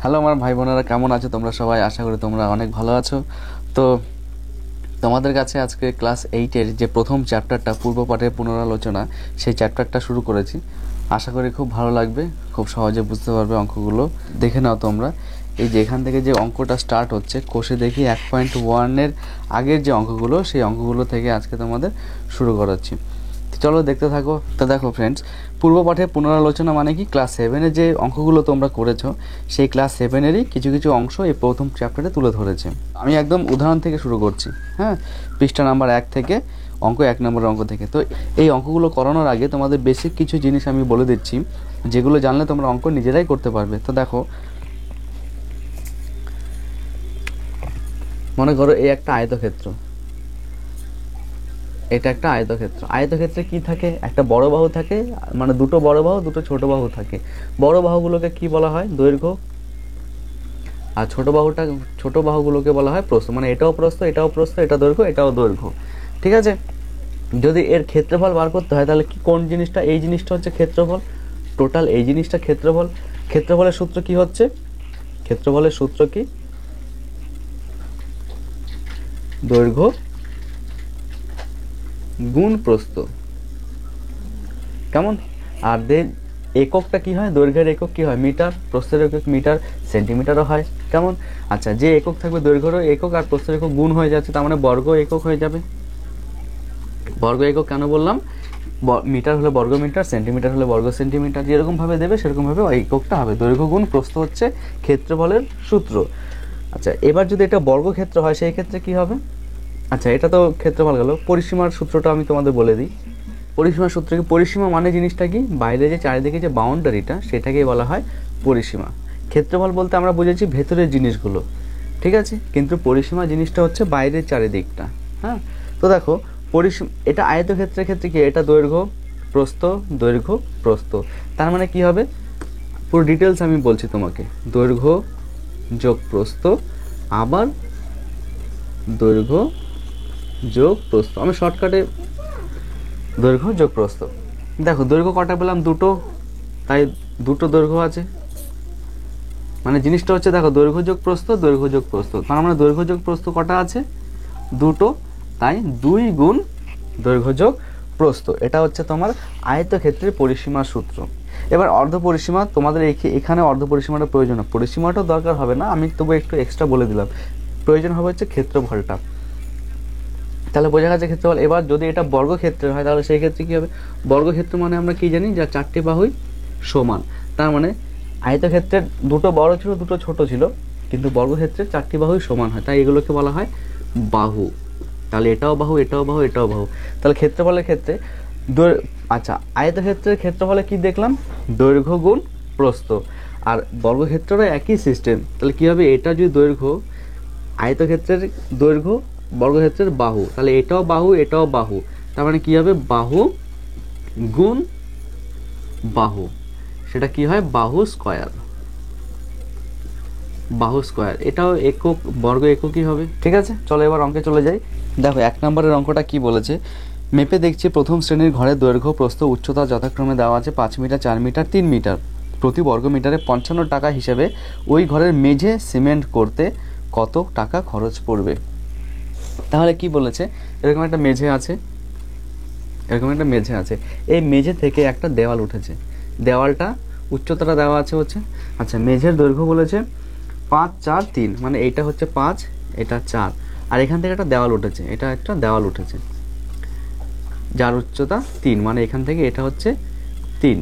Hello আমার ভাই বোনেরা, কেমন আছো তোমরা সবাই? আশা করি তোমরা অনেক ভালো আছো। তো তোমাদের কাছে আজকে ক্লাস 8-এর যে প্রথম চ্যাপ্টারটা পূর্ব পাঠের পুনরালোচনা, সেই চ্যাপ্টারটা শুরু করেছি। আশা করি খুব ভালো লাগবে, খুব সহজে বুঝতে পারবে অঙ্কগুলো। দেখে নাও তোমরা, এই যে এখান থেকে যে অঙ্কটা স্টার্ট হচ্ছে, কোষে দেখি 1.1-এর আগের যে অঙ্কগুলো, সেই অঙ্কগুলো থেকে আজকে তোমাদের শুরু করাচ্ছি। চলো দেখতে থাকো। তো দেখো ফ্রেন্ডস, পূর্ব পাঠের পুনরালোচনা মানে কি, ক্লাস 7-এর যে অঙ্কগুলো তোমরা করেছো, সেই ক্লাস 7-এরই কিছু কিছু অংশ এই প্রথম চ্যাপ্টারে তুলে ধরেছে। আমি একদম উদাহরণ থেকে শুরু করছি, হ্যাঁ, পৃষ্ঠা নাম্বার 1 থেকে, অঙ্ক 1 নম্বরের অঙ্ক থেকে। তো এই অঙ্কগুলো করানোর আগে তোমাদের বেসিক কিছু জিনিস আমি বলে দিচ্ছি, যেগুলো জানলে তোমরা অঙ্ক নিজেরাই করতে পারবে। তো দেখো, মনে করো এই একটা আয়তক্ষেত্র, এটা একটা আয়তক্ষেত্র। আয়তক্ষেত্রে কি থাকে? একটা বড় বাহু থাকে, মানে দুটো বড় বাহু, দুটো ছোট বাহু থাকে। বড় বাহুগুলোকে কি বলা হয়? দৈর্ঘ্য। আর ছোট বাহুগুলোকে বলা হয় প্রস্থ। মানে এটাও প্রস্থ, এটাও প্রস্থ, এটা দৈর্ঘ্য, এটাও দৈর্ঘ্য। ঠিক আছে? যদি এর ক্ষেত্রফল বার করতে হয়, তাহলে কি, কোন জিনিসটা? এই জিনিসটা হচ্ছে ক্ষেত্রফল, টোটাল এই জিনিসটা ক্ষেত্রফল। ক্ষেত্রফলের সূত্র কি হচ্ছে? ক্ষেত্রফলের সূত্র কি? দৈর্ঘ্য গুণ প্রস্থ। কেমন? আর এককটা কি হয়? দৈর্ঘ্যের একক কি হয়? মিটার। প্রস্থের একক মিটার, সেন্টিমিটারও হয়। কেমন? আচ্ছা, যে একক থাকবে দৈর্ঘ্যেরও একক আর প্রস্থের একক গুণ হয়ে যাচ্ছে, তার মানে বর্গ একক হয়ে যাবে। বর্গ একক কেন বললাম? মিটার হলে বর্গ মিটার, সেন্টিমিটার হলে বর্গ সেন্টিমিটার। যেরকমভাবে দেবে সেরকমভাবে এককটা হবে। দৈর্ঘ্য গুণ প্রস্থ হচ্ছে ক্ষেত্রফলের সূত্র। আচ্ছা, এবার যদি এটা বর্গক্ষেত্র হয়, সেই ক্ষেত্রে কি হবে? আচ্ছা, এটা তো ক্ষেত্রফল গেল। পরিসীমার সূত্রটা আমি তোমাদের বলে দিই। পরিসীমার সূত্র কি? পরিসীমা মানে জিনিসটা কি? বাইরে যে চারিদিকে যে বাউন্ডারিটা, সেটাকেই বলা হয় পরিসীমা। ক্ষেত্রফল বলতে আমরা বুঝেছি ভেতরের জিনিসগুলো, ঠিক আছে? কিন্তু পরিসীমা জিনিসটা হচ্ছে বাইরের চারিদিকটা। হ্যাঁ, তো দেখো, এটা আয়তক্ষেত্রের ক্ষেত্রে কি? এটা দৈর্ঘ্য প্রস্থ, দৈর্ঘ্য প্রস্থ। তার মানে কি হবে? পুরো ডিটেলস আমি বলছি তোমাকে। দৈর্ঘ্য যোগ প্রস্থ, আবার দৈর্ঘ্য যোগ প্রস্থ। আমি শর্টকাটে দৈর্ঘ্য যোগ প্রস্থ। দেখো, দৈর্ঘ্য কটা পেলাম? দুটো, তাই দুটো দৈর্ঘ্য আছে। মানে জিনিসটা হচ্ছে, দেখো, দৈর্ঘ্য যোগ প্রস্থ, দৈর্ঘ্য যোগ প্রস্থ। তার মানে দৈর্ঘ্য যোগ প্রস্থ কটা আছে? দুটো, তাই 2 গুণ দৈর্ঘ্য যোগ প্রস্থ। এটা হচ্ছে তোমার আয়তক্ষেত্রের পরিসীমার সূত্র। এবার অর্ধপরিসীমা, তোমাদের এখানে অর্ধপরিসীমাটা প্রয়োজন, পরিসীমাটাও দরকার হবে না, আমি তবু একটু এক্সট্রা বলে দিলাম। প্রয়োজন হবে হচ্ছে ক্ষেত্রফলটা। তাহলে বোঝা গেছে ক্ষেত্রফল। এবার যদি এটা বর্গক্ষেত্রের হয়, তাহলে সেই ক্ষেত্রে কী হবে? বর্গক্ষেত্র মানে আমরা কি জানি? যা চারটি বাহুই সমান। তার মানে আয়তক্ষেত্রের দুটো বড় ছিল, দুটো ছোট ছিল, কিন্তু বর্গক্ষেত্রের চারটি বাহুই সমান হয়, তাই এগুলোকে বলা হয় বাহু। তাহলে এটাও বাহু, এটাও বাহু, এটাও বাহু। তাহলে ক্ষেত্রফলের ক্ষেত্রে আচ্ছা, আয়তক্ষেত্রের ক্ষেত্রফলে কি দেখলাম? দৈর্ঘ্য গুণ প্রস্থ। আর বর্গক্ষেত্রেরও একই সিস্টেম। তাহলে কী হবে? এটা যদি দৈর্ঘ্য, আয়তক্ষেত্রের দৈর্ঘ্য, বর্গক্ষেত্রের বাহু, তাহলে এটাও বাহু, এটাও বাহু। তার মানে কি হবে? বাহু গুণ বাহু। সেটা কি হয়? বাহু স্কয়ার। বাহু স্কয়ার, এটাও একক, বর্গ এককই হবে। ঠিক আছে, চলো এবার অঙ্কে চলে যাই। দেখো, 1 নম্বরের অঙ্কটা কি বলেছে? মেপে দেখছি প্রথম শ্রেণীর ঘরের দৈর্ঘ্য প্রস্থ উচ্চতা যথাক্রমে দেওয়া আছে 5 মিটার, 4 মিটার, 3 মিটার। প্রতি বর্গ মিটারে 55 টাকা হিসেবে ওই ঘরের মেঝে সিমেন্ট করতে কত টাকা খরচ পড়বে? তাহলে কি বলেছে? এরকম একটা মেঝে আছে, এই মেঝে থেকে একটা দেওয়াল উঠেছে। দেওয়ালটা উচ্চতাটা দেওয়া আছে হচ্ছে, আচ্ছা, মেঝের দৈর্ঘ্য বলেছে 5, 4, 3, মানে এইটা হচ্ছে 5, এটা 4, আর এখান থেকে একটা দেওয়াল উঠেছে, এটা একটা দেওয়াল উঠেছে যার উচ্চতা 3, মানে এখান থেকে এটা হচ্ছে 3,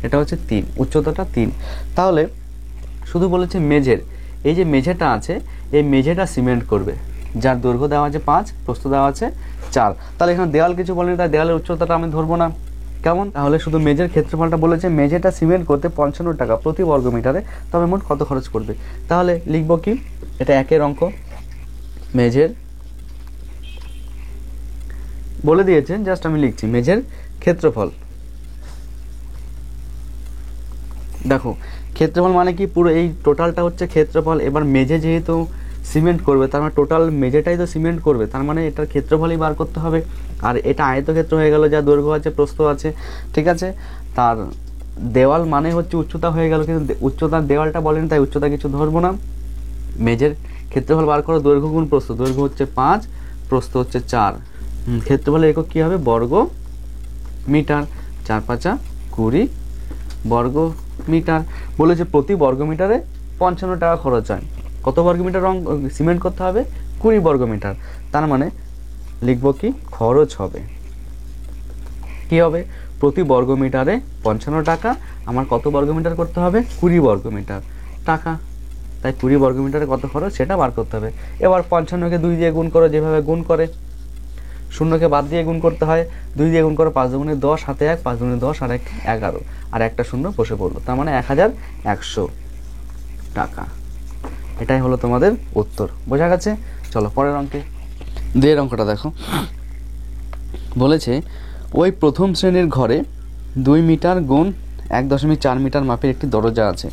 এটা হচ্ছে 3, উচ্চতাটা 3। তাহলে শুধু বলেছে মেঝের, এই যে মেঝেটা আছে, এই মেঝেটা সিমেন্ট করবে, যার দৈর্ঘ্য দেওয়া আছে 5, প্রস্থ দেওয়া আছে 4। তাহলে এখানে দেওয়াল কিছু বলেনি, তাই দেওয়ালের উচ্চতাটা আমি ধরবো না। কেমন? তাহলে শুধু মেঝের ক্ষেত্রফলটা বলেছে, মেঝেটা সিমেন্ট করতে 55 টাকা প্রতি বর্গ মিটারে, তবে মোট কত খরচ করবে? তাহলে লিখবো কি? এটা 1-এর অঙ্ক, মেঝের বলে দিয়েছেন, জাস্ট আমি লিখছি মেঝের ক্ষেত্রফল। দেখো, ক্ষেত্রফল মানে কি? পুরো এই টোটালটা হচ্ছে ক্ষেত্রফল। এবার মেঝে যেহেতু সিমেন্ট করবে, তার মানে টোটাল মেঝেটাই তো সিমেন্ট করবে, তার মানে এটার ক্ষেত্রফলই বার করতে হবে। আর এটা আয়তক্ষেত্র হয়ে গেল, যা দৈর্ঘ্য আছে, প্রস্থ আছে, ঠিক আছে। তার দেওয়াল মানে হচ্ছে উচ্চতা হয়ে গেল, কিন্তু উচ্চতার দেওয়ালটা বলেন, তাই উচ্চতা কিছু ধরবো না। মেঝের ক্ষেত্রফল বার করো, দৈর্ঘ্য গুণ প্রস্থ, দৈর্ঘ্য হচ্ছে 5, প্রস্থ হচ্ছে 4, ক্ষেত্রফলের একক কী হবে? বর্গ মিটার। 4 5 20 বর্গ মিটার। বলেছে প্রতি বর্গ মিটারে 55 টাকা খরচ হয়। কত বর্গ মিটার সিমেন্ট করতে হবে? 20 বর্গ মিটার। তার মানে লিখব কি? খরচ হবে কি হবে? প্রতি বর্গ মিটারে 55 টাকা, আমার কত বর্গ মিটার করতে হবে? 20 বর্গ মিটার টাকা। তাই 20 বর্গ মিটারে কত খরচ সেটা বার করতে হবে। এবার 55কে 2 দিয়ে গুণ করো, যেভাবে গুণ করে। শূন্যকে বাদ দিয়ে গুণ করতে হয়, 2 দিয়ে গুণ করো, 5 দুগুণে 10, হাতে 1, 5 দুগুণে 10 আর 1 11, আর একটা শূন্য বসে পড়লো, তার মানে 1100 টাকা। এটাই হলো তোমাদের উত্তর। বোঝা গেছে? চলো পরের অঙ্কে। দুয়ের অঙ্কটা দেখো। বলেছে ওই প্রথম শ্রেণীর ঘরে 2 মিটার গুণ 1.4 মিটার মাপের একটি দরজা আছে।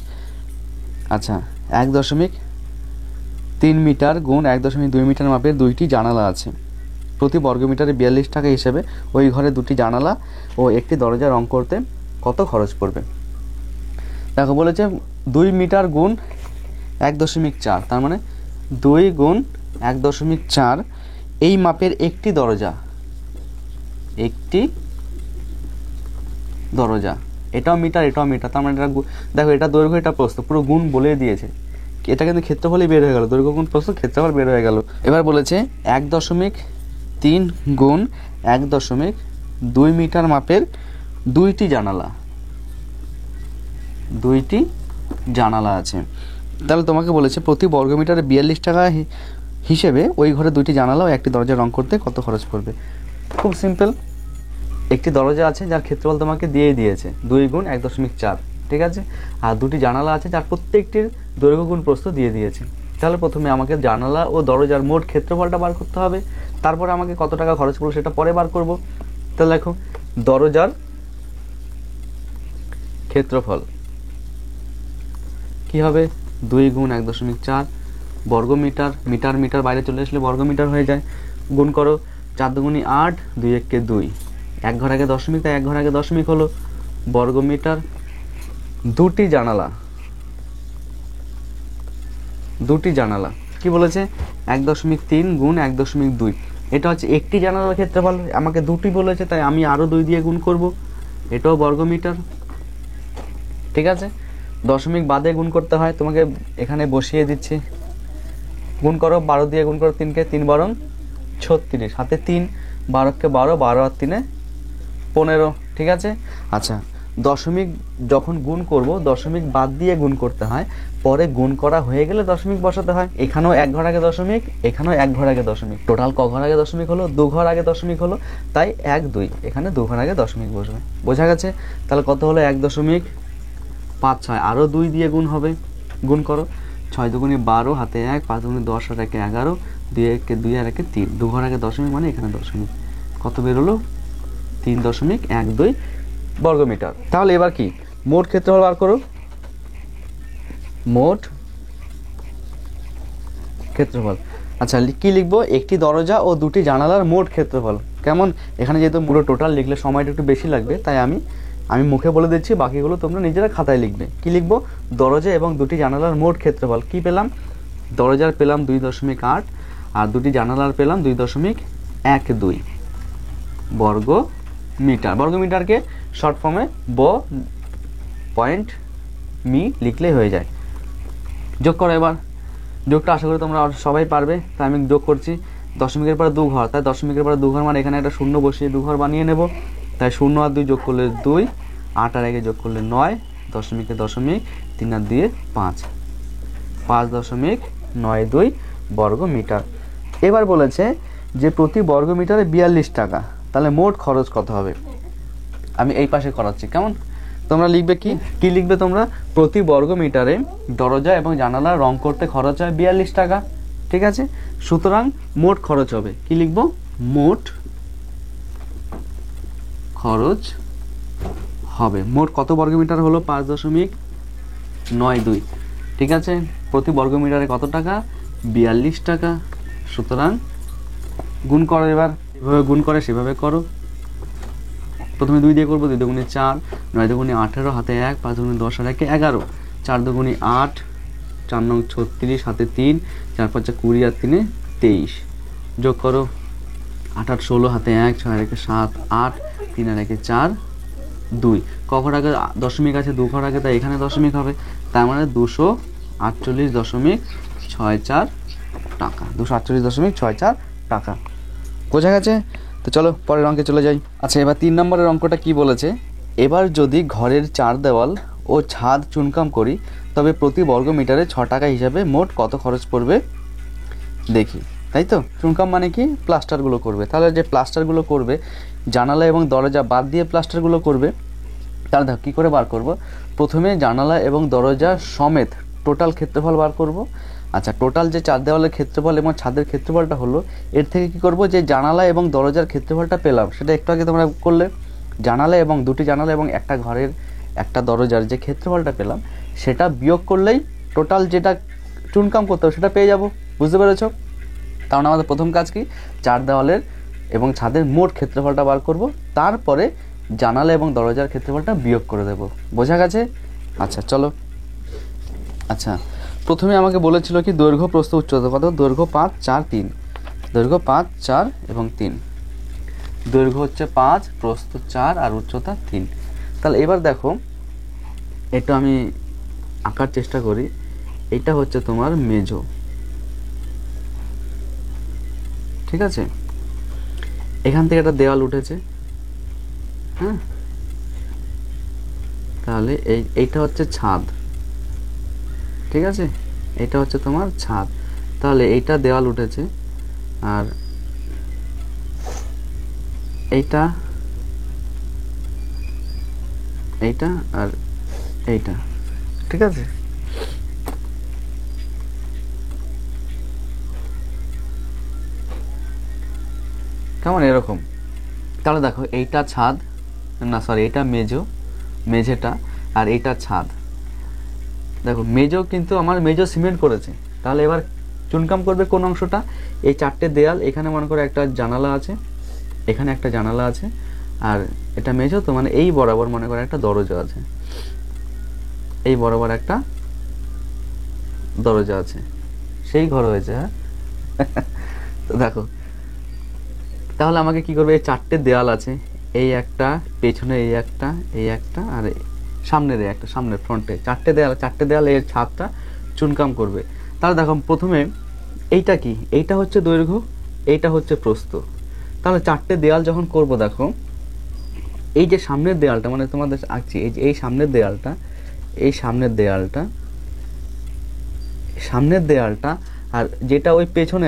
আচ্ছা, 1.3 মিটার গুণ 1.2 মিটার মাপের 2টি জানালা আছে। প্রতি বর্গ মিটারে 42 টাকা হিসেবে ওই ঘরে 2টি জানালা ও একটি দরজা রং করতে কত খরচ পড়বে? দেখো বলেছে 2 মিটার গুণ 1.4, তার মানে 2 গুণ 1.4 এই মাপের একটি দরজা, এটাও মিটার, এটাও মিটার, তার মানে এটা দেখো, এটা দৈর্ঘ্য, এটা প্রস্থ, পুরো গুণ বলে দিয়েছে। এটা কিন্তু ক্ষেত্রফলই বের হয়ে গেল, দৈর্ঘ্য গুণ প্রস্থ, ক্ষেত্রফল বের হয়ে গেল। এবার বলেছে 1.3 গুণ 1.2 মিটার মাপের 2টি জানালা আছে। তাহলে তোমাকে বলেছে প্রতি বর্গ মিটারে 42 টাকা হিসেবে ওই ঘরে 2টি জানালা ও একটি দরজা রং করতে কত খরচ পড়বে? খুব সিম্পল। একটি দরজা আছে যার ক্ষেত্রফল তোমাকে দিয়ে দিয়েছে 2 গুণ 1.4, ঠিক আছে, আর 2টি জানালা আছে যার প্রত্যেকটির দৈর্ঘ্য গুণ প্রস্থ দিয়ে দিয়েছে। তাহলে প্রথমে আমাকে জানালা ও দরজার মোট ক্ষেত্রফলটা বার করতে হবে, তারপরে আমাকে কত টাকা খরচ পড়বে সেটা পরে বার করব। তাহলে দেখো, দরজার ক্ষেত্রফল কি হবে? 2 গুণ 1.4 বর্গ মিটার, মিটার বাইরে চলে আসলে বর্গ মিটার হয়ে যায়। গুণ করো, 4 দুগুণে 8, 2 1 কে 2, 1 ঘর আগে দশমিক, তাই 1 ঘর আগে দশমিক হলো বর্গ মিটার। 2টি জানালা কি বলেছে? 1.3 গুণ 1.2, এটা হচ্ছে একটি জানালার ক্ষেত্রফল, আমাকে 2টি বলেছে তাই আমি আরও 2 দিয়ে গুণ করব, এটাও বর্গ মিটার, ঠিক আছে। দশমিক বাদে গুণ করতে হয়, তোমাকে এখানে বসিয়ে দিচ্ছি। গুণ করো, 12 দিয়ে গুণ করো, 3কে 3 12 36, হাতে 3, 12কে 12, 12 আর 3 15, ঠিক আছে। আচ্ছা, দশমিক যখন গুণ করব, দশমিক বাদ দিয়ে গুণ করতে হয়, পরে গুণ করা হয়ে গেলে দশমিক বসাতে হয়। এখানেও 1 ঘর আগে দশমিক, এখানেও 1 ঘর আগে দশমিক, টোটাল ক ঘর আগে দশমিক হলো? 2 ঘর আগে দশমিক হলো, তাই 1 2, এখানে 2 ঘর আগে দশমিক বসবে। বোঝা গেছে? তাহলে কত হলো? 1.56, আরও 2 দিয়ে গুণ হবে। গুণ করো, 6 দুগুণে 12, হাতে 1, 5 দুগুণে 10 আর 1 11, 2 1 কে 2 আর 1 3, 2 ঘর আগে দশমিক মানে এখানে দশমিক, কত বেরোলো? 3.12 বর্গ মিটার। তাহলে এবার কি? মোট ক্ষেত্রফল বার করো। মোট ক্ষেত্রফল, আচ্ছা কি লিখবো? একটি দরজা ও 2টি জানালার মোট ক্ষেত্রফল। কেমন? এখানে যেহেতু পুরো টোটাল লিখলে সময়টা একটু বেশি লাগবে, তাই আমি মুখে বলে দিচ্ছি, বাকিগুলো তোমরা নিজেরা খাতায় লিখবে। কি লিখবো? দরজা এবং 2টি জানালার মোট ক্ষেত্রফল। কি পেলাম? দরজার পেলাম 2.8 আর 2টি জানালার পেলাম 2.12 বর্গ মিটার। বর্গ মিটারকে শর্ট ফর্মে মি লিখলেই হয়ে যায়। যোগ করো এবার। যোগটা আশা করি তোমরা সবাই পারবে, তাই আমি যোগ করছি। দশমিকের পরে 2 ঘর, তাই দশমিকের পরে 2 ঘর মানে এখানে একটা শূন্য বসিয়ে 2 ঘর বানিয়ে নেব। তাই 0 আর 2 যোগ করলে 2, 8 আর 1 যোগ করলে 9, দশমিকে দশমিক, 3 আর 2 5, 5.92 বর্গ মিটার। এবার বলেছে যে প্রতি বর্গ মিটারে 42 টাকা, তাহলে মোট খরচ কত হবে? আমি এই পাশে করাচ্ছি, কেমন? তোমরা লিখবে কি লিখবে তোমরা? প্রতি বর্গ মিটারে দরজা এবং জানালা রং করতে খরচ হয় 42 টাকা, ঠিক আছে। সুতরাং মোট খরচ হবে, কি লিখবো? মোট খরচ হবে। মোট কত বর্গ মিটার হলো? 5.92, ঠিক আছে। প্রতি বর্গ মিটারে কত টাকা? 42 টাকা। সুতরাং গুণ করো, এবার যেভাবে গুণ করে সেভাবে করো। প্রথমে 2 দিয়ে করবো, 2 দুগুণে 4, 9 দুগুণে 18, হাতে 1, 5 দুগুণে 10 আর 1 11, 4 দুগুণে 8, 4 নং 36, হাতে 3, 4 5 20 আর 3 23, যোগ করো 8 8 16, হাতে 1, 6 আর 1 7, 8, 3 আর 1 4, 2, ক ঘর আগে দশমিক আছে, 2 ঘর আগে, তাই এখানে দশমিক হবে, তার মানে 248.64 টাকা, 248.64 টাকা। বোঝা গেছে? তো চলো পরের অঙ্কে চলে যাই। আচ্ছা, এবার 3 নম্বরের অঙ্কটা কি বলেছে, এবার যদি ঘরের 4 দেওয়াল ও ছাদ চুনকাম করি তবে প্রতি বর্গ মিটারে 6 টাকা হিসাবে মোট কত খরচ পড়বে দেখি। তাই তো, চুনকাম মানে কি, প্লাস্টারগুলো করবে। তাহলে যে প্লাস্টারগুলো করবে, জানালা এবং দরজা বাদ দিয়ে প্লাস্টারগুলো করবে, তাহলে দেখো কী করে বার করব। প্রথমে জানালা এবং দরজা সমেত টোটাল ক্ষেত্রফল বার করব। আচ্ছা, টোটাল যে 4 দেওয়ালের ক্ষেত্রফল এবং ছাদের ক্ষেত্রফলটা হলো, এর থেকে কি করব, যে জানালা এবং দরজার ক্ষেত্রফলটা পেলাম সেটা একটু আগে তোমরা করলে, জানালা এবং 2টি জানালা এবং একটা ঘরের একটা দরজার যে ক্ষেত্রফলটা পেলাম সেটা বিয়োগ করলেই টোটাল যেটা চুনকাম করতে হবে সেটা পেয়ে যাব। বুঝতে পেরেছ? কারণ আমাদের প্রথম কাজ কি, 4 দেওয়ালের এবং ছাদের মোট ক্ষেত্রফলটা বার করব, তারপরে জানালা এবং দরজার ক্ষেত্রফলটা বিয়োগ করে দেব। বোঝা গেছে? আচ্ছা চলো। আচ্ছা, প্রথমে আমাকে বলেছিল কি দৈর্ঘ্য প্রস্থ উচ্চতা কত, দৈর্ঘ্য 5 4 3, দৈর্ঘ্য 5 4 এবং 3, দৈর্ঘ্য হচ্ছে 5, প্রস্থ 4 আর উচ্চতা 3। তাহলে এবার দেখো, এটা আমি আঁকার চেষ্টা করি। এটা হচ্ছে তোমার মেঝো, ঠিক আছে? এখান থেকে একটা দেওয়াল উঠেছে, হ্যাঁ, তাহলে এইটা হচ্ছে ছাদ, ঠিক আছে? এটা হচ্ছে তোমার ছাদ। তাহলে এইটা দেওয়াল উঠেছে, আর এইটা এইটা আর এইটা, ঠিক আছে? কেমন এরকম? তাহলে দেখো, এইটা ছাদ, না সরি, এটা মেঝেটা, আর এইটা ছাদ। দেখো মেঝো কিন্তু আমার মেঝো সিমেন্ট করেছে, তাহলে এবার চুনকাম করবে কোন অংশটা, এই 4টে দেয়াল, এখানে মনে করো একটা জানালা আছে, এখানে একটা জানালা আছে, আর এটা মেঝো তো, মানে এই বরাবর মনে করো একটা দরজা আছে, এই বরাবর একটা দরজা আছে, সেই ঘর হয়েছে, হ্যাঁ। তো দেখো, তাহলে আমাকে কি করবে, এই 4টে দেয়াল আছে, এই একটা, পেছনে এই একটা, এই একটা, আর সামনের এই একটা, সামনের ফ্রন্টে 4টে দেয়াল এর ছাদটা চুনকাম করবে। তাহলে দেখো প্রথমে এইটা কি, এইটা হচ্ছে দৈর্ঘ্য, এইটা হচ্ছে প্রস্থ। তাহলে 4টে দেয়াল যখন করব, দেখো এই যে সামনের দেয়ালটা, মানে তোমাদের আঁকছি, এই সামনের দেয়ালটা, আর যেটা ওই পেছনে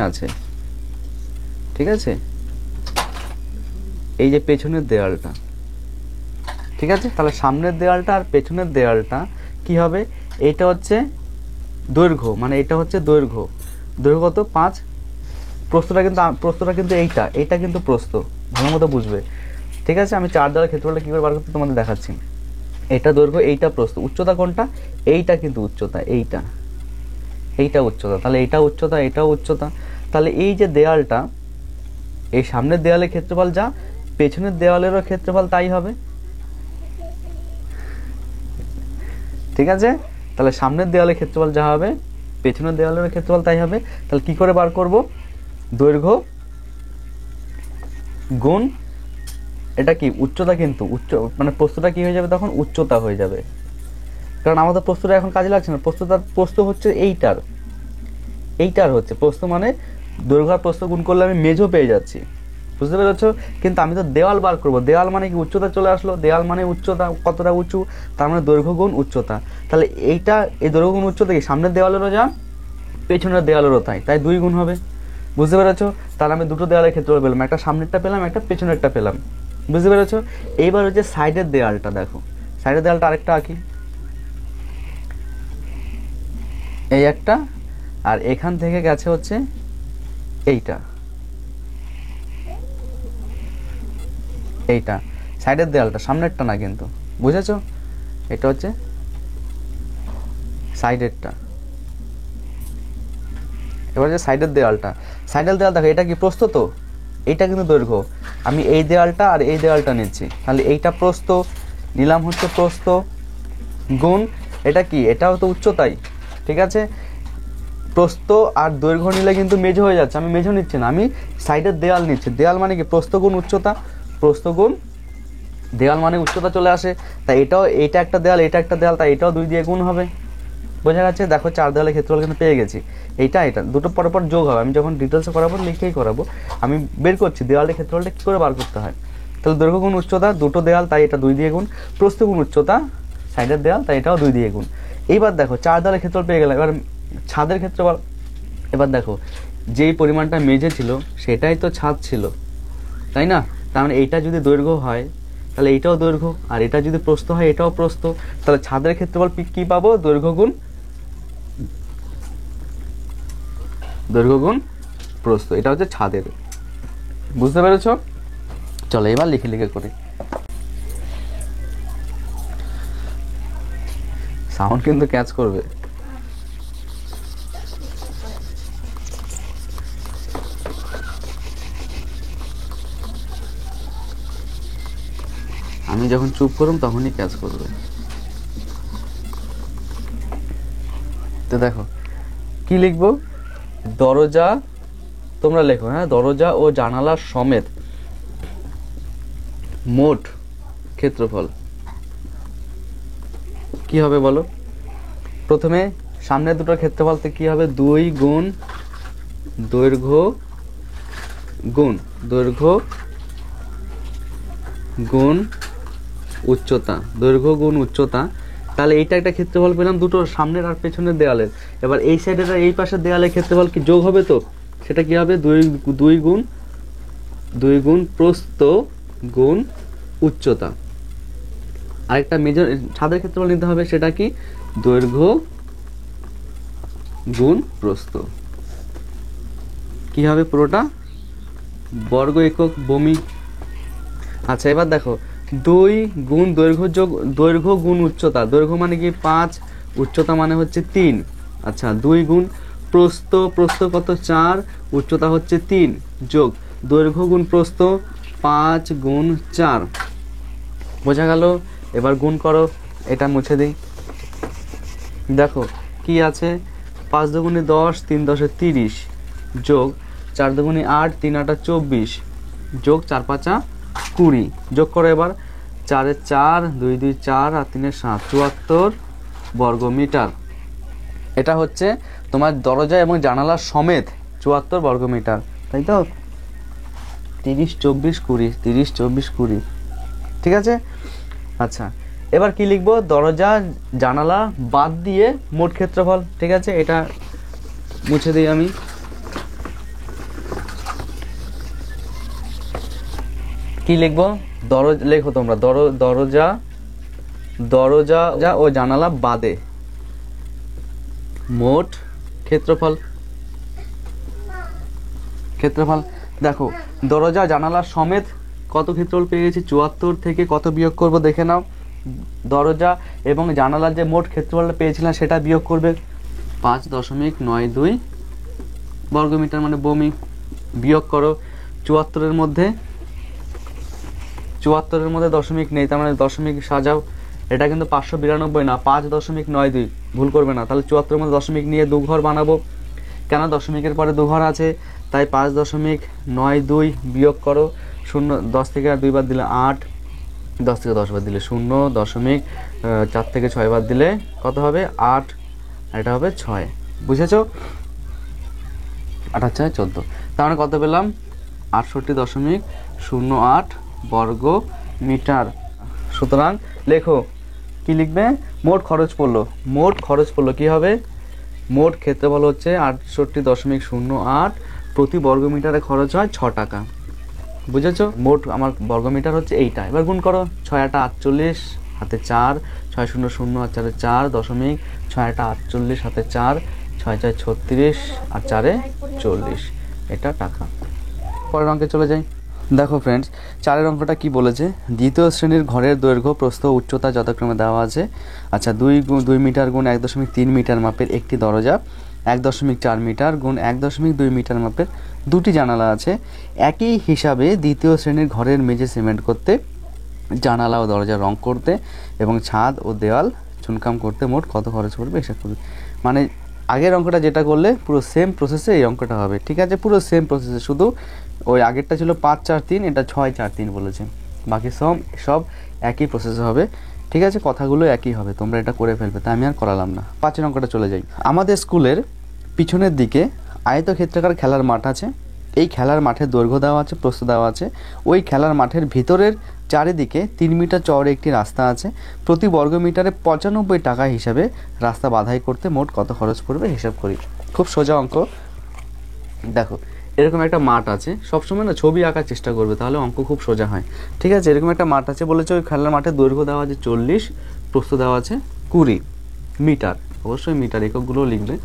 আছে, ঠিক আছে? এই যে পেছনের দেয়ালটা, ঠিক আছে? তাহলে সামনের দেয়ালটা আর পেছনের দেয়ালটা কি হবে, এটা হচ্ছে দৈর্ঘ্য, মানে এটা হচ্ছে দৈর্ঘ্য কত, 5, প্রস্থটা কিন্তু এইটা কিন্তু প্রস্থ, ভালো মতো বুঝবে, ঠিক আছে? আমি 4 দেওয়ালের ক্ষেত্রফলটা কি করে বার করতে তোমাদের দেখাচ্ছি। এটা দৈর্ঘ্য, এইটা প্রস্থ, উচ্চতা কোনটা, এইটা কিন্তু উচ্চতা, এইটা উচ্চতা, তাহলে এটাও উচ্চতা। তাহলে এই যে দেয়ালটা, এই সামনের দেয়ালের ক্ষেত্রফল যা, পেছনের দেওয়ালেরও ক্ষেত্রফল তাই হবে, ঠিক আছে? তাহলে সামনের দেওয়ালের ক্ষেত্রফল যা হবে, পেছনের দেওয়ালের ক্ষেত্রফল তাই হবে। তাহলে কি করে বার করব, দৈর্ঘ্য গুণ এটা কি, উচ্চতা, কিন্তু মানে প্রস্থটা কি হয়ে যাবে তখন, উচ্চতা হয়ে যাবে, কারণ আমাদের প্রস্থটা এখন কাজে লাগছে না। প্রস্থ হচ্ছে এইটার হচ্ছে প্রস্থ, মানে দৈর্ঘ্য আর প্রস্থ গুণ করলে আমি মেঝো পেয়ে যাচ্ছি। বুঝতে পেরেছো? কিন্তু আমি তো দেওয়াল বার করব, দেওয়াল মানে কি, উচ্চতা চলে আসলো, দেওয়াল মানে উচ্চতা, কতটা উঁচু, তার মানে দৈর্ঘ্য গুণ উচ্চতা। তাহলে এই দৈর্ঘ্য গুণ উচ্চতা কি, সামনের দেওয়ালেরও যা, পেছনের দেওয়ালেরও তাই 2 গুণ হবে। বুঝতে পেরেছো? তাহলে আমি দুটো দেওয়ালের ক্ষেত্রে পেলাম, একটা সামনেরটা পেলাম, একটা পেছনেরটা পেলাম। বুঝতে পেরেছো? এইবার হচ্ছে সাইডের দেওয়ালটা, দেখো সাইডের দেওয়ালটা আরেকটা আঁকি, এই একটা, আর এখান থেকে গেছে হচ্ছে এইটা সাইডের দেওয়ালটা, সামনেরটা না কিন্তু, বুঝেছো? এটা হচ্ছে সাইডেরটা। এবার যে সাইডের দেওয়াল দেখো, এটা কি প্রস্থ তো, এইটা কিন্তু দৈর্ঘ্য, আমি এই দেওয়ালটা আর এই দেওয়ালটা নিচ্ছি, তাহলে এইটা প্রস্থ নিলাম হচ্ছে প্রস্থ গুণ এটা কি, এটাও তো উচ্চতাই, ঠিক আছে। প্রস্থ আর দৈর্ঘ্য নিলে কিন্তু মেঝো হয়ে যাচ্ছে, আমি মেঝো নিচ্ছি না, আমি সাইডের দেওয়াল নিচ্ছি। দেওয়াল মানে কি, প্রস্থ গুণ উচ্চতা, প্রস্থ গুণ দেওয়াল মানে উচ্চতা চলে আসে। তাই এটাও, এইটা একটা দেওয়াল, এটা একটা দেওয়াল, তাই এটাও 2 দিয়ে গুণ হবে। বোঝা গেছে? দেখো 4 দেওয়ালের ক্ষেত্রফল কিন্তু পেয়ে গেছি। এটা দুটো পরপর যোগ হবে, আমি যখন ডিটেলসে করাবো লিখেই করাবো, আমি বের করছি দেওয়ালের ক্ষেত্রফলটা কী করে বার করতে হয়। তাহলে দৈর্ঘ্য গুণ উচ্চতা, দুটো দেওয়াল তাই এটা 2 দিয়ে গুণ, প্রস্থ গুণ উচ্চতা সাইডের দেওয়াল তাই এটাও 2 দিয়ে গুণ। এইবার দেখো 4 দেওয়ালের ক্ষেত্রফল পেয়ে গেলাম। এবার ছাদের ক্ষেত্রফল, এবার দেখো যেই পরিমাণটা মেঝে ছিল সেটাই তো ছাদ ছিল, তাই না? তার মানে এইটা যদি দৈর্ঘ্য হয় তাহলে এইটাও দৈর্ঘ্য, আর এটা যদি প্রস্থ হয় এটাও প্রস্থ, তাহলে ছাদের ক্ষেত্রফল কী পাবো, দৈর্ঘ্য গুণ প্রস্থ, এটা হচ্ছে ছাদের। বুঝতে পেরেছ? চলো এবার লিখে লিখে করি। সাউন্ড কিন্তু ক্যাচ করবে। আমি যখন চুপ করুম তখনই ক্যাচ করবে। তো দেখো কি লিখবো, দরজা, তোমরা লেখো হ্যাঁ, দরজা ও জানালার সমেত মোট ক্ষেত্রফল কি হবে বলো। প্রথমে সামনের দুটোর ক্ষেত্রফল কি হবে, 2 গুণ দৈর্ঘ্য গুণ উচ্চতা, দৈর্ঘ্য গুণ উচ্চতা। তাহলে এইটা একটা ক্ষেত্রফল পেলাম দুটো সামনের আর পেছনের দেওয়ালের। এবার এই সাইডের আর এই পাশের দেওয়ালের ক্ষেত্রফল কি যোগ হবে, তো সেটা কি হবে, 2 গুণ প্রস্থ গুণ উচ্চতা। আরেকটা মেজর ছাদের ক্ষেত্রফল নিতে হবে, সেটা কি, দৈর্ঘ্য গুণ প্রস্থ। কি হবে পুরোটা, বর্গ একক ভূমি। আচ্ছা এবার দেখো 2 গুণ দৈর্ঘ্য গুণ উচ্চতা, দৈর্ঘ্য মানে কি 5, উচ্চতা মানে হচ্ছে 3। আচ্ছা 2 গুণ প্রস্থ কত 4, উচ্চতা হচ্ছে 3, যোগ দৈর্ঘ্য গুণ প্রস্থ 5 গুণ 4। বোঝা গেল? এবার গুণ করো, এটা মুছে দিই। দেখো কি আছে, 5 দুগুণে 10, 3 10 30, যোগ 4 দুগুণে 8, 3 8 24, যোগ 4 5 20। যোগ করো এবার, 4 4, 2 2 4 আর 3 7, 74 বর্গ মিটার। এটা হচ্ছে তোমার দরজা এবং জানালার সমেত 74 বর্গ মিটার, তাই তো? 30 24 20, 30 24 20, ঠিক আছে। আচ্ছা এবার কি লিখবো, দরজা জানালা বাদ দিয়ে মোট ক্ষেত্রফল, ঠিক আছে। এটা মুছে দিই আমি। কি লিখবো, লেখো তোমরা, দরজা ও জানালা বাদে মোট ক্ষেত্রফল। দেখো দরজা জানালা সমেত কত ক্ষেত্রফল পেয়ে গেছি, 74 থেকে কত বিয়োগ করব দেখে নাও। দরজা এবং জানালার যে মোট ক্ষেত্রফলটা পেয়েছিলাম সেটা বিয়োগ করবে, 5.92 বর্গমিটার মানে বমি। বিয়োগ করো 74-এর মধ্যে দশমিক নেই, তার মানে দশমিক সাজাও। এটা কিন্তু 592 না, 5.92, ভুল করবে না। তাহলে 74-এর মধ্যে দশমিক নিয়ে 2 ঘর বানাবো, কেন দশমিকের পরে 2 ঘর আছে, তাই 5.92 বিয়োগ করো। 10 থেকে আর 2 বাদ দিলে 8, 10 থেকে 10 বাদ দিলে 0, 4 থেকে 6 বাদ দিলে কত হবে, 8, আর এটা হবে 6। বুঝেছো? 8 আর 6 14, তার মানে কত পেলাম, 68.08 বর্গ মিটার। সুতরাং লেখো, কি লিখবে, মোট খরচ পড়লো কি হবে, মোট ক্ষেত্রফল হচ্ছে 68.08, প্রতি বর্গ মিটারে খরচ হয় 6 টাকা। বুঝেছো? মোট আমার বর্গ মিটার হচ্ছে এইটা। এবার গুণ করো, 6 8 48 হাতে 4, 6 0 0 আর 4 4, দশমিক 6 8 48 হাতে 4, 6 4 36 আর 4 40, এটা টাকা। পরের অঙ্কে চলে যাই। দেখো ফ্রেন্ডস, 4-এর অঙ্কটা কি বলেছে, দ্বিতীয় শ্রেণীর ঘরের দৈর্ঘ্য প্রস্থ উচ্চতা যথাক্রমে দেওয়া আছে। আচ্ছা 2 মিটার গুণ 1.3 মিটার মাপের একটি দরজা 1.4 মিটার গুণ 1.2 মিটার মাপের দুটি জানালা আছে। একই হিসাবে দ্বিতীয় শ্রেণীর ঘরের মেঝে সিমেন্ট করতে, জানালা ও দরজা রং করতে এবং ছাদ ও দেওয়াল চুনকাম করতে মোট কত খরচ পড়বে হিসাব করবে। মানে আগের অঙ্কটা যেটা করলে পুরো সেম প্রসেসে এই অঙ্কটা হবে, ঠিক আছে? পুরো সেম প্রসেসে, শুধু ওই আগেরটা ছিল 5 4 3, এটা 6 4 3 বলেছে। বাকি সব একই প্রসেসে হবে, ঠিক আছে? কথাগুলো একই হবে, তোমরা এটা করে ফেলবে, তাই আমি আর করালাম না। 5 অঙ্কটা চলে যাই। আমাদের স্কুলের পিছনের দিকে আয়তক্ষেত্রাকার খেলার মাঠ আছে। এই খেলার মাঠের দৈর্ঘ্য দেওয়া আছে, প্রস্থ দেওয়া আছে। ওই খেলার মাঠের ভিতরের চারিদিকে 3 মিটার চওড়া একটি রাস্তা আছে। প্রতি বর্গ মিটারে 95 টাকা হিসাবে রাস্তা বাধাই করতে মোট কত খরচ পড়বে হিসাব করি। খুব সোজা অঙ্ক। দেখো এরকম একটা মাঠ আছে, সবসময় না ছবি আঁকার চেষ্টা করবে, তাহলে অঙ্ক খুব সোজা হয়, ঠিক আছে? এরকম একটা মাঠ আছে, বলেছে ওই খেলার মাঠের দৈর্ঘ্য দেওয়া আছে 40, প্রস্থ দেওয়া আছে 20 মিটার। অবশ্যই মিটার, এককগুলোও লিখবে,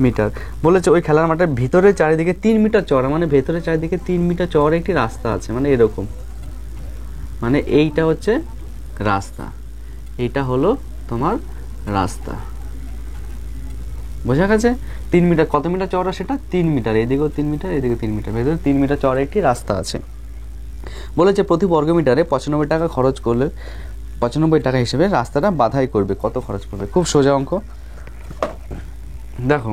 মিটার। বলেছে ওই খেলার মাঠের ভিতরে চারিদিকে 3 মিটার চওড়া, মানে ভেতরে চারিদিকে 3 মিটার চওড়া একটি রাস্তা আছে, মানে এরকম, মানে এইটা হচ্ছে রাস্তা, এইটা হলো তোমার রাস্তা, বোঝা গেছে? 3 মিটার, কত মিটার চওড়া সেটা? 3 মিটার, এদিকেও 3 মিটার, এদিকে 3 মিটার, ভেতরে 3 মিটার চওড়া একটি রাস্তা আছে। বলেছে প্রতি বর্গ মিটারে 95 টাকা খরচ করলে 95 টাকা হিসেবে রাস্তাটা বাধাই করবে, কত খরচ পড়বে? খুব সোজা অঙ্ক। দেখো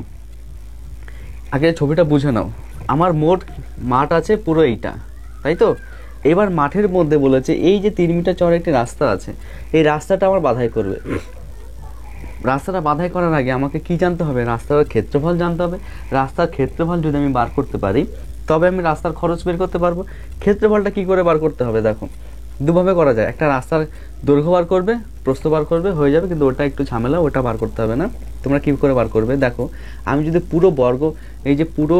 আগে ছবিটা বুঝে নাও। আমার মোট মাঠ আছে পুরো এইটা, তাই তো? এবার মাঠের মধ্যে বলেছে এই যে 3 মিটার চওড়া একটি রাস্তা আছে, এই রাস্তাটা আমার বাধাই করবে। রাস্তাটা বাধাই করার আগে আমাকে কি জানতে হবে? রাস্তার ক্ষেত্রফল জানতে হবে। রাস্তার ক্ষেত্রফল যদি আমি বার করতে পারি, তবে আমি রাস্তার খরচ বের করতে পারবো। ক্ষেত্রফলটা কি করে বার করতে হবে? দেখো দুভাবে করা যায়। একটা রাস্তার দৈর্ঘ্য বার করবে, প্রস্থ বার করবে, হয়ে যাবে, কিন্তু ওটা একটু ঝামেলা, ওটা বার করতে হবে না। তোমরা কী করে বার করবে? দেখো আমি যদি পুরো বর্গ, এই যে পুরো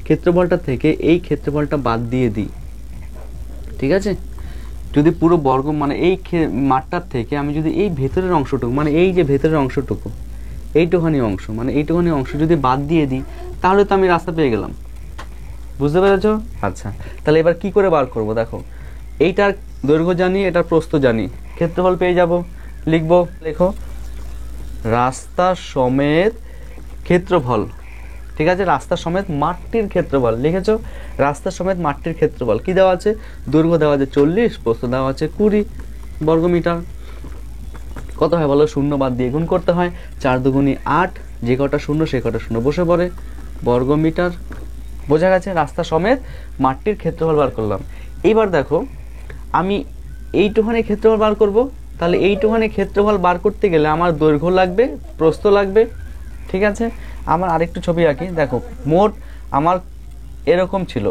ক্ষেত্রফলটা থেকে এই ক্ষেত্রফলটা বাদ দিয়ে দিই, ঠিক আছে? যদি পুরো বর্গ মানে এই মাঠটার থেকে আমি যদি এই ভেতরের অংশটুকু, মানে এই যে ভেতরের অংশটুকু, এইটুখানি অংশ, মানে এইটুখানি অংশ যদি বাদ দিয়ে দিই, তাহলে তো আমি রাস্তা পেয়ে গেলাম। বুঝতে পেরেছো? আচ্ছা, তাহলে এবার কি করে বার করব? দেখো এইটার দৈর্ঘ্য জানি, এটার প্রস্থ জানি, ক্ষেত্রফল পেয়ে যাব। লিখবো, লেখো রাস্তা সমেত ক্ষেত্রফল, ঠিক আছে? রাস্তা সমেত মাঠটির ক্ষেত্রফল লিখেছো। রাস্তা সমেত মাঠটির ক্ষেত্রফল কি দেওয়া আছে? দৈর্ঘ্য দেওয়া আছে 40, প্রস্থ দেওয়া আছে 20 বর্গ মিটার। কত হয় বলো? শূন্য বাদ দিয়ে গুণ করতে হয়। 4 দুগুণী 8, যে কটা শূন্য সে কটা শূন্য বসে পড়ে, বর্গ মিটার। বোঝা গেছে? রাস্তা সমেত মাঠটির ক্ষেত্রফল বার করলাম। এইবার দেখো আমি এইটুখানি ক্ষেত্রফল বার করব, তাহলে এইটুখানি ক্ষেত্রফল বার করতে গেলে আমার দৈর্ঘ্য লাগবে, প্রস্থ লাগবে, ঠিক আছে? আমার আরেকটু ছবি আঁকি। দেখো মোট আমার এরকম ছিল,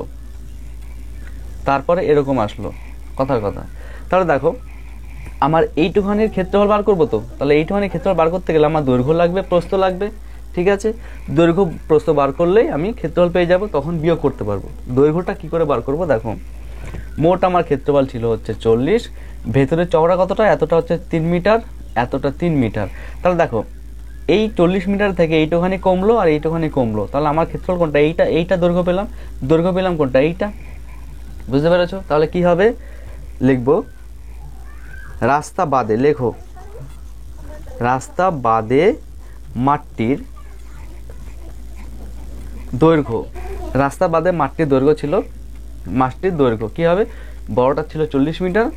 তারপরে এরকম আসলো, কথার কথা। তাহলে দেখো আমার এইটুখানির ক্ষেত্রফল বার করবো, তো তাহলে এইটুখানি ক্ষেত্রফল বার করতে গেলে আমার দৈর্ঘ্য লাগবে, প্রস্থ লাগবে, ঠিক আছে? দৈর্ঘ্য প্রস্থ বার করলেই আমি ক্ষেত্রফল পেয়ে যাব, তখন বিয়োগ করতে পারবো। দৈর্ঘ্যটা কি করে বার করব? দেখো মোট আমার ক্ষেত্রফল ছিল হচ্ছে 40, ভেতরে চওড়া কতটা? এতটা হচ্ছে 3 মিটার, এতটা 3 মিটার। তাহলে দেখো এই 40 মিটার থেকে এইটুখানি কমলো আর এইটুখানি কমলো, তাহলে আমার ক্ষেত্রফল কোনটা? এইটা দৈর্ঘ্য পেলাম কোনটা? এইটা। বুঝতে পেরেছো? তাহলে কি হবে? লিখবো রাস্তা বাদে, লেখো রাস্তা বাদে মাঠটির দৈর্ঘ্য। রাস্তা বাদে মাঠটির দৈর্ঘ্য ছিল, মাঠটির দৈর্ঘ্য কি হবে? বড়টা ছিল 40 মিটার,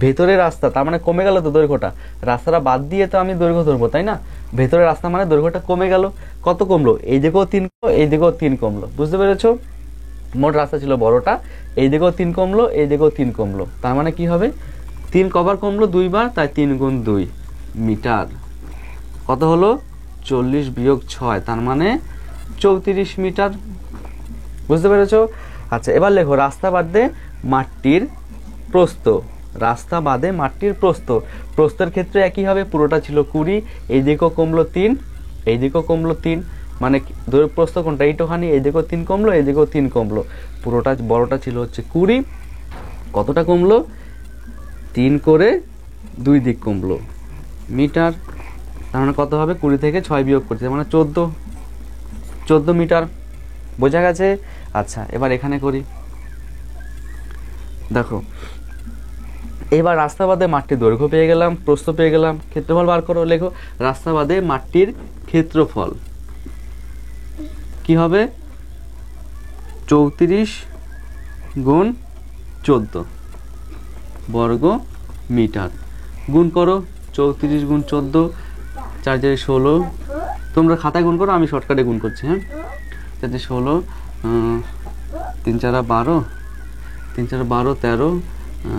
ভেতরে রাস্তা, তার মানে কমে গেল তো দৈর্ঘ্যটা। রাস্তাটা বাদ দিয়ে তো আমি দৈর্ঘ্য ধরবো, তাই না? ভেতরে রাস্তা মানে দৈর্ঘ্যটা কমে গেল। কত কমলো? এই দিকেও 3 কমলো, এই দিকেও 3 কমলো। বুঝতে পেরেছো? মোট রাস্তা ছিল বড়টা, এই দিকেও 3 কমলো, এই দিকেও 3 কমলো, তার মানে কি হবে? 3 কবার কমলো? 2 বার, তাই 3 গুণ 2 মিটার। কত হলো? 40 বিয়োগ 6, তার মানে 34 মিটার। বুঝতে পেরেছো? আচ্ছা, এবার লেখো রাস্তা বাদে মাঠটির প্রস্থ। রাস্তা বাদে মাঠটির প্রস্থ, প্রস্থের ক্ষেত্রে একই হবে, পুরোটা ছিল 20, এই দিকেও কমলো 3, এই দিকেও কমলো 3, মানে প্রস্থ কোনটা? এইটুখানি, এই দিকেও 3 কমলো, এই দিকেও 3 কমলো, পুরোটা বড়টা ছিল হচ্ছে 20, কতটা কমলো? 3 করে 2 দিক কমলো মিটার। তার মানে কত হবে? 20 থেকে 6 বিয়োগ করছে, মানে 14 মিটার। বোঝা গেছে? আচ্ছা, এবার এখানে করি। দেখো এবার রাস্তা বাদে মাঠটির দৈর্ঘ্য পেয়ে গেলাম, প্রস্থ পেয়ে গেলাম, ক্ষেত্রফল বার করো। লেখো রাস্তা বাদে মাঠটির ক্ষেত্রফল, কি হবে 34 গুণ 14 বর্গ মিটার। গুণ করো 34 গুণ 14, 4 4 16, তোমরা খাতায় গুণ করো, আমি শর্টকাটে গুণ করছি। হ্যাঁ, 4 4 16, 3 4 12, 3 4 12 13,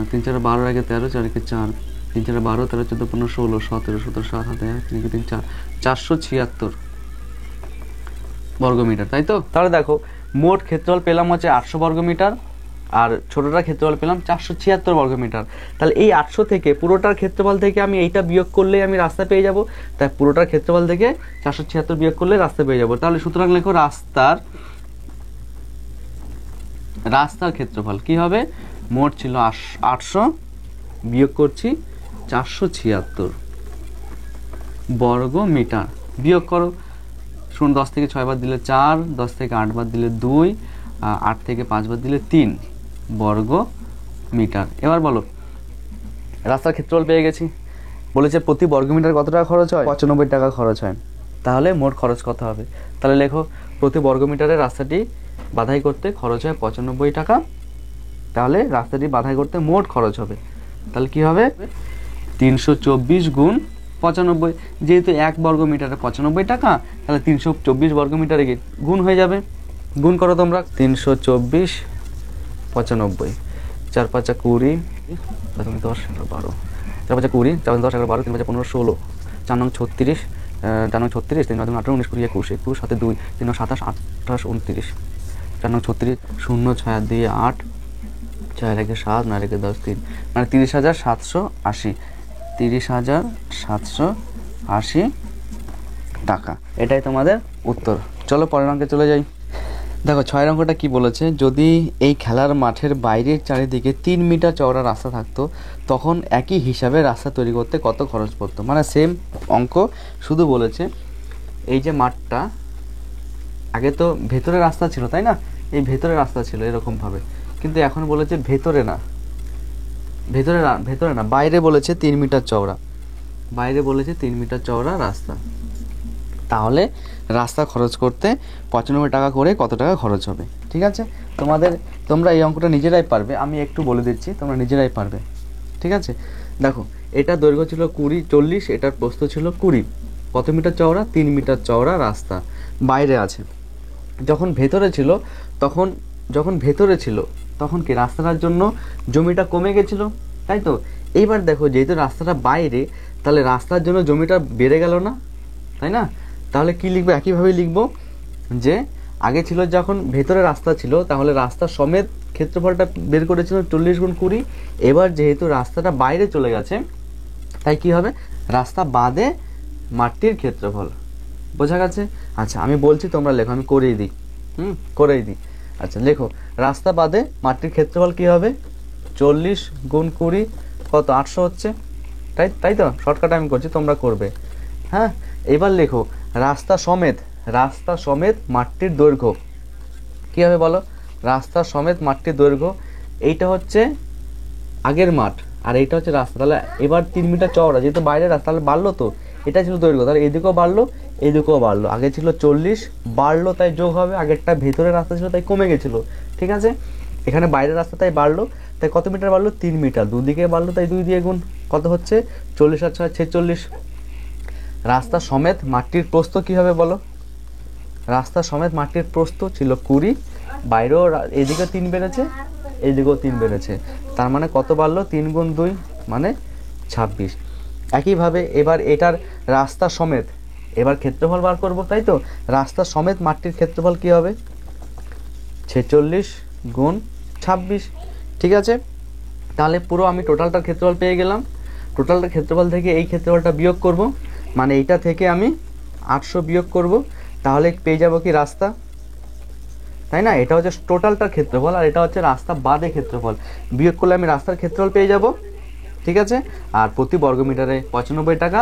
3 4 12 আগে 13, 4 একে 4, 3 4 12 13 14 15 16 17 17 7 7 1 3 3 4, 476 বর্গমিটার, তাই তো? তাহলে দেখো মোট ক্ষেত্রফল পেলাম হচ্ছে 800 বর্গমিটার, আর ছোটটার ক্ষেত্রফল পেলাম 476 বর্গমিটার। তাহলে এই 800 থেকে পুরোটার ক্ষেত্রফল থেকে আমি এইটা বিয়োগ করলেই আমি রাস্তা পেয়ে যাব। তাই পুরোটার ক্ষেত্রফল থেকে 476 বিয়োগ করলে রাস্তা পেয়ে যাব। তাহলে সুতরাং লেখো রাস্তার ক্ষেত্রফল কি হবে, মোট ছিল 800 বিয়োগ করছি 476 বর্গ মিটার। বিয়োগ করো, শুন 10 থেকে 6 বার দিলে 4, 10 থেকে 8 বার দিলে 2, 8 থেকে 5 বার দিলে 3 বর্গ মিটার। এবার বলো রাস্তার ক্ষেত্রফল পেয়ে গেছি। বলেছে প্রতি বর্গ মিটার কত টাকা খরচ হয়, 95 টাকা খরচ হয়। তাহলে মোট খরচ কত হবে? তাহলে লেখো প্রতি বর্গ মিটারে রাস্তাটি বাধাই করতে খরচ হয় 95 টাকা। তাহলে রাস্তাটি বাধাই করতে মোট খরচ হবে, তাহলে কি হবে 324 গুণ 95। যেহেতু 1 বর্গ মিটারে 95 টাকা, তাহলে 324 বর্গ মিটারে গুণ হয়ে যাবে। গুণ করো তোমরা 324 95, 4 5 20, 10 12, 4 5 20, 4 10 11 12, 3 5 15 16, 4 9 36, 4 9 36, 3 9 18 19 20 21 21 7 2, 3 9 27 28 29, 4 9 36, 0 6 দিয়ে 8, 4 1 7, 9 1 10 3, মানে 30,780, 30,780 টাকা। এটাই তোমাদের উত্তর। চলো পরের অঙ্কে চলে যাই। দেখো 6 অঙ্কটা কি বলেছে, যদি এই খেলার মাঠের বাইরের চারিদিকে 3 মিটার চওড়া রাস্তা থাকতো, তখন একই হিসাবে রাস্তা তৈরি করতে কত খরচ পড়তো। মানে সেম অঙ্ক, শুধু বলেছে এই যে মাঠটা আগে তো ভেতরে রাস্তা ছিল, তাই না? এই ভেতরে রাস্তা ছিল এরকমভাবে, কিন্তু এখন বলেছে ভেতরে না, ভেতরে না বাইরে বলেছে 3 মিটার চওড়া, বাইরে বলেছে 3 মিটার চওড়া রাস্তা। তাহলে রাস্তা খরচ করতে 95 টাকা করে কত টাকা খরচ হবে। ঠিক আছে, তোমরা এই অঙ্কটা নিজেরাই পারবে, আমি একটু বলে দিচ্ছি, তোমরা নিজেরাই পারবে। ঠিক আছে, দেখো এটা দৈর্ঘ্য ছিল 40, এটার প্রস্থ ছিল 20, কত মিটার চওড়া, 3 মিটার চওড়া রাস্তা বাইরে আছে। যখন ভেতরে ছিল তখন কি রাস্তাটার জন্য জমিটা কমে গেছিল, তাই তো? এইবার দেখো যেহেতু রাস্তাটা বাইরে, তাহলে রাস্তার জন্য জমিটা বেড়ে গেল না, তাই না? তাহলে কি লিখবো, একইভাবে লিখবো যে আগে ছিল যখন ভেতরে রাস্তা ছিল, তাহলে রাস্তা সমেত ক্ষেত্রফলটা বের করেছিল 40 গুণ 20। এবার যেহেতু রাস্তাটা বাইরে চলে গেছে, তাই কি হবে, রাস্তা বাদে মাঠটির ক্ষেত্রফল। বোঝা গেছে? আচ্ছা আমি বলছি, তোমরা লেখো, আমি করেই দিই। আচ্ছা লেখো, রাস্তা বাদে মাঠটির ক্ষেত্রফল কি হবে, 40 গুণ 20 কত, 800 হচ্ছে, তাই তো? শর্টকাট আমি করছি, তোমরা করবে। হ্যাঁ, এবার লেখো রাস্তা সমেত মাঠটির দৈর্ঘ্য কি হবে বলো, রাস্তা সমেত মাঠটির দৈর্ঘ্য, এইটা হচ্ছে আগের মাঠ আর এইটা হচ্ছে রাস্তা। তাহলে এবার 3 মিটার চওড়া, যেহেতু বাইরের রাস্তা, তাহলে বাড়লো তো, এটা ছিল দৈর্ঘ্য, তাহলে এদিকেও বাড়লো এদিকেও বাড়লো। আগে ছিল 40, বাড়লো তাই যোগ হবে, আগেরটা ভেতরের রাস্তা ছিল তাই কমে গেছিলো। ঠিক আছে, এখানে বাইরের রাস্তা তাই বাড়লো, তাই কত মিটার বাড়লো, 3 মিটার, দুদিকে বাড়লো তাই 2 দিয়ে গুণ, কত হচ্ছে 40 আর 6 46। রাস্তা সমেত মাঠটির প্রস্থ কি হবে বলো, রাস্তা সমেত মাঠটির প্রস্থ ছিল 20, বাইরেও এদিকে 3 বেড়েছে এইদিকেও 3 বেড়েছে, তার মানে কত বাড়লো, 3 গুণ 2 মানে 26। একইভাবে এবার এটার রাস্তা সমেত, এবার ক্ষেত্রফল বার করব, তাই তো? রাস্তা সমেত মাঠটির ক্ষেত্রফল কি হবে, 46 গুণ 26। ঠিক আছে, তাহলে পুরো আমি টোটালটার ক্ষেত্রফল পেয়ে গেলাম। টোটালটার ক্ষেত্রফল থেকে এই ক্ষেত্রফলটা বিয়োগ করব, মানে এইটা থেকে আমি 800 বিয়োগ করব, তাহলে পেয়ে যাব কি রাস্তা, তাই না? এটা হচ্ছে টোটালটার ক্ষেত্রফল আর এটা হচ্ছে রাস্তা বাদে ক্ষেত্রফল। বিয়োগ করলে আমি রাস্তার ক্ষেত্রফল পেয়ে যাব। ঠিক আছে, আর প্রতি বর্গ মিটারে 95 টাকা,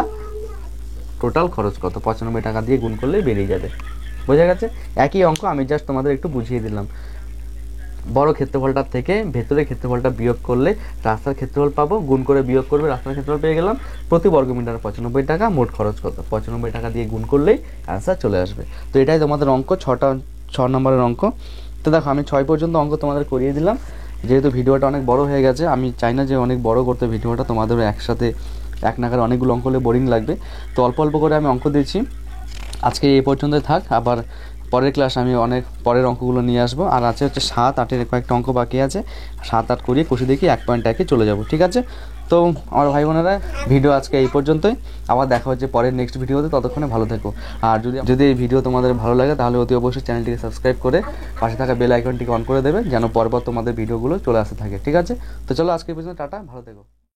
টোটাল খরচ কত, 95 টাকা দিয়ে গুণ করলেই বেরিয়ে যাবে। বোঝা গেছে? একই অঙ্ক, আমি জাস্ট তোমাদের একটু বুঝিয়ে দিলাম। বড় ক্ষেত্রফলটার থেকে ভেতরের ক্ষেত্রফলটা বিয়োগ করলে রাস্তার ক্ষেত্রফল পাবো, গুণ করে বিয়োগ করবে রাস্তার ক্ষেত্রফল পেয়ে গেলাম। প্রতি বর্গমিটার 95 টাকা, মোট খরচ কত, 95 টাকা দিয়ে গুণ করলেই অ্যান্সার চলে আসবে। তো এটাই তোমাদের অঙ্ক, 6 নম্বরের অঙ্ক। তো দেখো আমি 6 পর্যন্ত অঙ্ক তোমাদের করিয়ে দিলাম। যেহেতু ভিডিওটা অনেক বড় হয়ে গেছে, আমি চাই না যে অনেক বড় করতে ভিডিওটা, তোমাদের একসাথে এক নাগারে অনেকগুলো অঙ্ক হলে বোরিং লাগবে। তো অল্প অল্প করে আমি অঙ্ক দিচ্ছি। আজকে এই পর্যন্তই থাক, আবার পরের ক্লাস আমি অনেক পরের অঙ্কগুলো নিয়ে আসবো। আর আছে হচ্ছে 7, 8-এর কয়েকটা অঙ্ক বাকি আছে, 7, 8 করিয়ে কষে দেখি 1.1-এ চলে যাব, ঠিক আছে? তো আমার ভাই বোনেরা, ভিডিও আজকে এই পর্যন্তই, আবার দেখা হচ্ছে পরের নেক্সট ভিডিওতে। ততক্ষণে ভালো থেকো। আর যদি এই ভিডিও তোমাদের ভালো লাগে তাহলে অতি অবশ্যই চ্যানেলটিকে সাবস্ক্রাইব করে পাশে থাকা বেল আইকনটিকে অন করে দেবে, যেন পরপর তোমাদের ভিডিওগুলো চলে আসতে থাকে, ঠিক আছে? তো চলো আজকে এই পর্যন্ত, টাটা, ভালো থেকো।